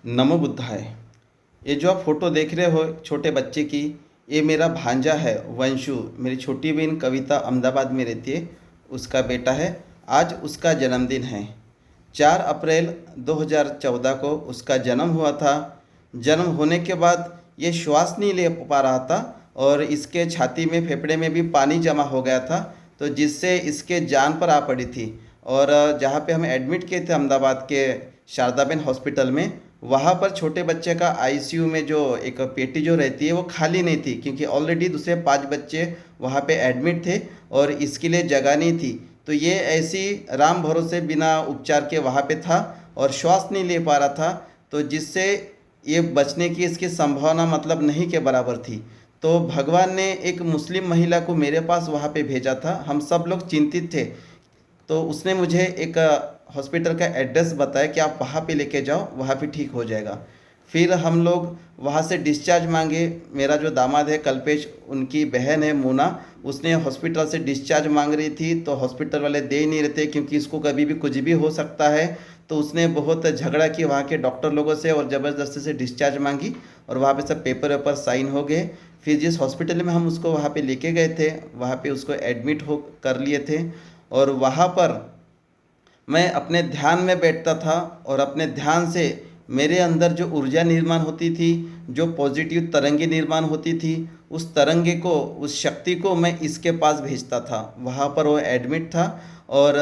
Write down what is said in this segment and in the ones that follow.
नमो बुद्धाय। ये जो आप फोटो देख रहे हो छोटे बच्चे की, ये मेरा भांजा है वंशु। मेरी छोटी बहन कविता अहमदाबाद में रहती है, उसका बेटा है। आज उसका जन्मदिन है। 4 अप्रैल 2014 को उसका जन्म हुआ था। जन्म होने के बाद ये श्वास नहीं ले पा रहा था और इसके छाती में फेफड़े में भी पानी जमा हो गया था, तो जिससे इसके जान पर आ पड़ी थी। और जहाँ पे हम एडमिट किए थे अहमदाबाद के शारदाबेन हॉस्पिटल में, वहाँ पर छोटे बच्चे का आईसीयू में जो एक पेटी जो रहती है वो खाली नहीं थी, क्योंकि ऑलरेडी दूसरे 5 बच्चे वहाँ पे एडमिट थे और इसके लिए जगह नहीं थी। तो ये ऐसी राम भरोसे बिना उपचार के वहाँ पे था और श्वास नहीं ले पा रहा था, तो जिससे ये बचने की इसकी संभावना मतलब नहीं के बराबर थी। तो भगवान ने एक मुस्लिम महिला को मेरे पास वहाँ पे भेजा था। हम सब लोग चिंतित थे, तो उसने मुझे एक हॉस्पिटल का एड्रेस बताया कि आप वहाँ पे लेके जाओ, वहाँ पे ठीक हो जाएगा। फिर हम लोग वहाँ से डिस्चार्ज मांगे। मेरा जो दामाद है कल्पेश, उनकी बहन है मोना, उसने हॉस्पिटल से डिस्चार्ज मांग रही थी, तो हॉस्पिटल वाले दे ही नहीं रहे थे, क्योंकि इसको कभी भी कुछ भी हो सकता है। तो उसने बहुत झगड़ा किया वहाँ के डॉक्टर लोगों से और ज़बरदस्ती से डिस्चार्ज मांगी और वहाँ पे सब पेपर वेपर साइन हो गए। फिर जिस हॉस्पिटल में हम उसको वहाँ पे लेके गए थे, वहाँ पे उसको एडमिट हो कर लिए थे। और वहाँ पर मैं अपने ध्यान में बैठता था और अपने ध्यान से मेरे अंदर जो ऊर्जा निर्माण होती थी, जो पॉजिटिव तरंगे निर्माण होती थी, उस तरंगे को, उस शक्ति को मैं इसके पास भेजता था। वहाँ पर वो एडमिट था और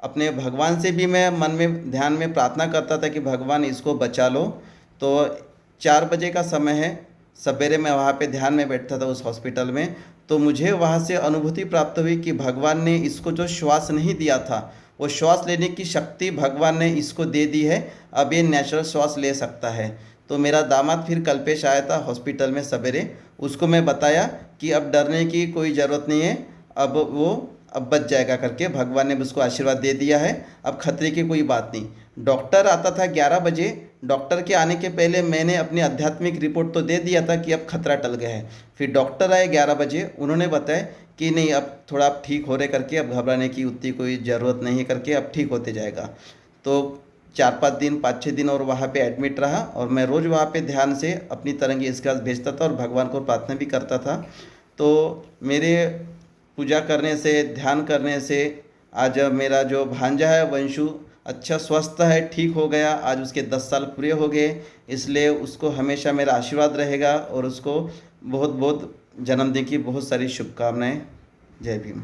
अपने भगवान से भी मैं मन में ध्यान में प्रार्थना करता था कि भगवान इसको बचा लो। तो 4 बजे का समय है, सवेरे मैं वहाँ पे ध्यान में बैठता था उस हॉस्पिटल में। तो मुझे वहाँ से अनुभूति प्राप्त हुई कि भगवान ने इसको जो श्वास नहीं दिया था, वो श्वास लेने की शक्ति भगवान ने इसको दे दी है। अब ये नेचुरल श्वास ले सकता है। तो मेरा दामाद फिर कल्पेश आया था हॉस्पिटल में सवेरे, उसको मैं बताया कि अब डरने की कोई ज़रूरत नहीं है, अब बच जाएगा करके भगवान ने उसको आशीर्वाद दे दिया है। अब खतरे की कोई बात नहीं। डॉक्टर आता था 11 बजे। डॉक्टर के आने के पहले मैंने अपनी आध्यात्मिक रिपोर्ट तो दे दिया था कि अब खतरा टल गया है। फिर डॉक्टर आए 11 बजे, उन्होंने बताया कि नहीं, अब थोड़ा आप ठीक हो रहे करके, अब घबराने की उतनी कोई ज़रूरत नहीं है करके, अब ठीक होते जाएगा। तो 4-5 दिन, 5-6 दिन और वहाँ पे एडमिट रहा और मैं रोज़ वहाँ पे ध्यान से अपनी तरंगे इसके पास भेजता था और भगवान को प्रार्थना भी करता था। तो मेरे पूजा करने से, ध्यान करने से आज मेरा जो भांजा है वंशु अच्छा स्वस्थ है, ठीक हो गया। आज उसके 10 साल पूरे हो गए, इसलिए उसको हमेशा मेरा आशीर्वाद रहेगा और उसको बहुत बहुत जन्मदिन की बहुत सारी शुभकामनाएं। जय भीम।